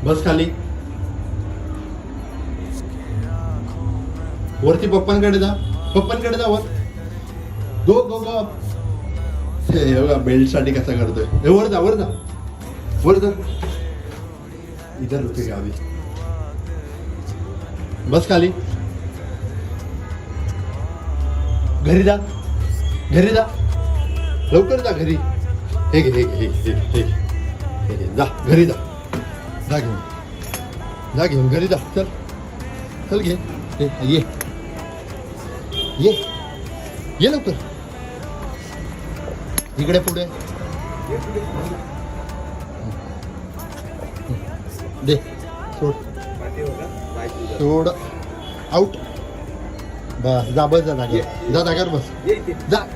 बस खाली. वरती पप्पांकडे जा. पप्पांकडे जा वर. गो गो गो. हे बघा बेल्ट साठी कसा करतोय. हे वर जा वर जा वर जा. इधर रुके गावी. बस खाली. घरी जा घरी जा लवकर जा घरी. हे घे हे घे हे घे हे घे. जा घरी जा. जा घेऊन जा घेऊन घरी जा. चल चल घे. ये ये ये लवकर. इकडे पुढे दे. सोड सोड. आउट. बस जा बस जा जागेवर. जा जागेवर बस. जा.